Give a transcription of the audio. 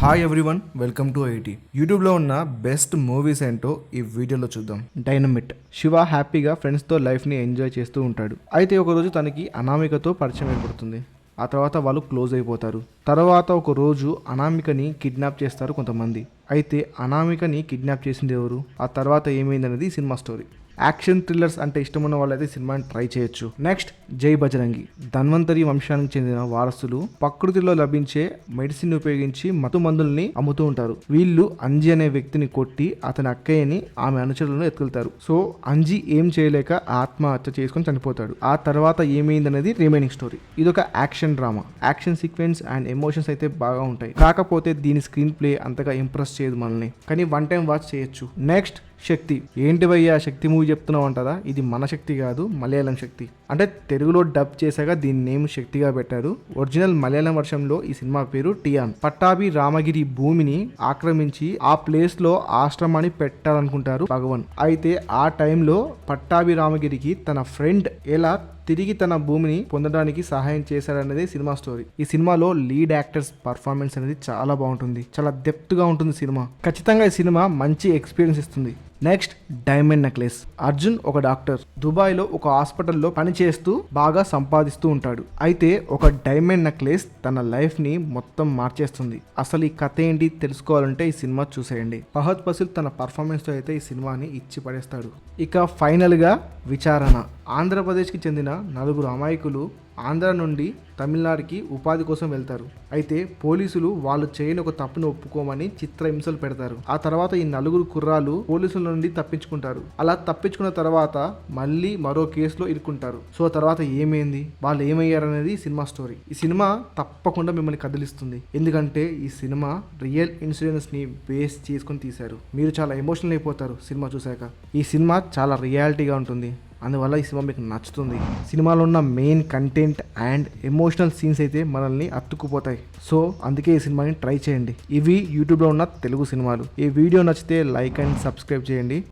Hi everyone, welcome to IT. యూట్యూబ్లో ఉన్న best movies ఏంటో ఈ వీడియోలో చూద్దాం. డైనమిట్. శివ హ్యాపీగా ఫ్రెండ్స్తో లైఫ్ని ఎంజాయ్ చేస్తూ ఉంటాడు. అయితే ఒకరోజు తనకి అనామికతో పరిచయం ఏర్పడుతుంది. ఆ తర్వాత వాళ్ళు క్లోజ్ అయిపోతారు. తర్వాత ఒక రోజు అనామికని కిడ్నాప్ చేస్తారు కొంతమంది. అయితే అనామికని కిడ్నాప్ చేసింది ఎవరు, ఆ తర్వాత ఏమైందనేది సినిమా స్టోరీ. యాక్షన్ థ్రిల్లర్స్ అంటే ఇష్టమున్న వాళ్ళైతే సినిమాని ట్రై చేయొచ్చు. నెక్స్ట్, జై బజరంగి. ధన్వంతరి వంశానికి చెందిన వారసులు ప్రకృతిలో లభించే మెడిసిన్ ఉపయోగించి మత్తు మందుల్ని అమ్ముతూ ఉంటారు. వీళ్ళు అంజి అనే వ్యక్తిని కొట్టి అతని అక్కయ్యని ఆమె అనుచరులను ఎత్తుకెళ్తారు. సో అంజి ఏం చేయలేక ఆత్మహత్య చేసుకొని చనిపోతాడు. ఆ తర్వాత ఏమైందనేది రిమైనింగ్ స్టోరీ. ఇదొక action drama. Action sequence and emotions అయితే బాగా ఉంటాయి. కాకపోతే దీని స్క్రీన్ ప్లే అంతగా ఇంప్రెస్ చేయదు మనల్ని, కానీ వన్ టైం వాచ్ చేయొచ్చు. నెక్స్ట్, శక్తి. ఏంటి భయ్యా శక్తి మూవీ చెప్తున్నావు అంటారా? ఇది మన శక్తి కాదు, మలయాళం శక్తి. అంటే తెలుగులో డబ్ చేశాక దీని నేమ్ శక్తిగా పెట్టారు. ఒరిజినల్ మలయాళం వర్షంలో ఈ సినిమా పేరు టియాన్. పట్టాభి రామగిరి భూమిని ఆక్రమించి ఆ ప్లేస్ లో ఆశ్రమాన్ని పెట్టాలనుకుంటారు భగవాన్. అయితే ఆ టైంలో పట్టాభి రామగిరికి తన ఫ్రెండ్ ఎలా తిరిగి తన భూమిని పొందడానికి సహాయం చేశారనేది సినిమా స్టోరీ. ఈ సినిమాలో లీడ్ యాక్టర్స్ పర్ఫార్మెన్స్ అనేది చాలా బాగుంటుంది, చాలా డెప్త్ గా ఉంటుంది సినిమా. ఖచ్చితంగా ఈ సినిమా మంచి ఎక్స్పీరియన్స్ ఇస్తుంది. Next, diamond necklace. అర్జున్ ఒక డాక్టర్. దుబాయ్లో ఒక హాస్పిటల్లో పనిచేస్తూ బాగా సంపాదిస్తూ ఉంటాడు. అయితే ఒక డైమండ్ నెక్లెస్ తన లైఫ్ని మొత్తం మార్చేస్తుంది. అసలు ఈ కథ ఏంటి తెలుసుకోవాలంటే ఈ సినిమా చూసేయండి. ఫహద్ ఫాసిల్ తన పర్ఫార్మెన్స్తో అయితే ఈ సినిమాని ఇచ్చి పడేస్తాడు. ఇక ఫైనల్గా విచారణ. ఆంధ్రప్రదేశ్కి చెందిన నలుగురు అమాయకులు ఆంధ్ర నుండి తమిళనాడుకి ఉపాధి కోసం వెళ్తారు. అయితే పోలీసులు వాళ్ళు చేయని ఒక తప్పును ఒప్పుకోమని చిత్రహింసలు పెడతారు. ఆ తర్వాత ఈ నలుగురు కుర్రాలు పోలీసుల నుండి తప్పించుకుంటారు. అలా తప్పించుకున్న తర్వాత మళ్ళీ మరో కేసులో ఇరుక్కుంటారు. సో తర్వాత ఏమైంది, వాళ్ళు ఏమయ్యారనేది సినిమా స్టోరీ. ఈ సినిమా తప్పకుండా మిమ్మల్ని కదిలిస్తుంది, ఎందుకంటే ఈ సినిమా రియల్ ఇన్సిడెంట్స్ ని బేస్ చేసుకొని తీశారు. మీరు చాలా ఎమోషనల్ అయిపోతారు సినిమా చూశాక. ఈ సినిమా చాలా రియాలిటీగా ఉంటుంది, అందువల్ల ఈ సినిమా మీకు నచ్చుతుంది. సినిమాలో ఉన్న main content and emotional scenes అయితే మనల్ని అత్తుకుపోతాయి. సో అందుకే ఈ సినిమాని ట్రై చేయండి. ఇవి యూట్యూబ్లో ఉన్న తెలుగు సినిమాలు. ఈ వీడియో నచ్చితే లైక్ అండ్ సబ్స్క్రైబ్ చేయండి.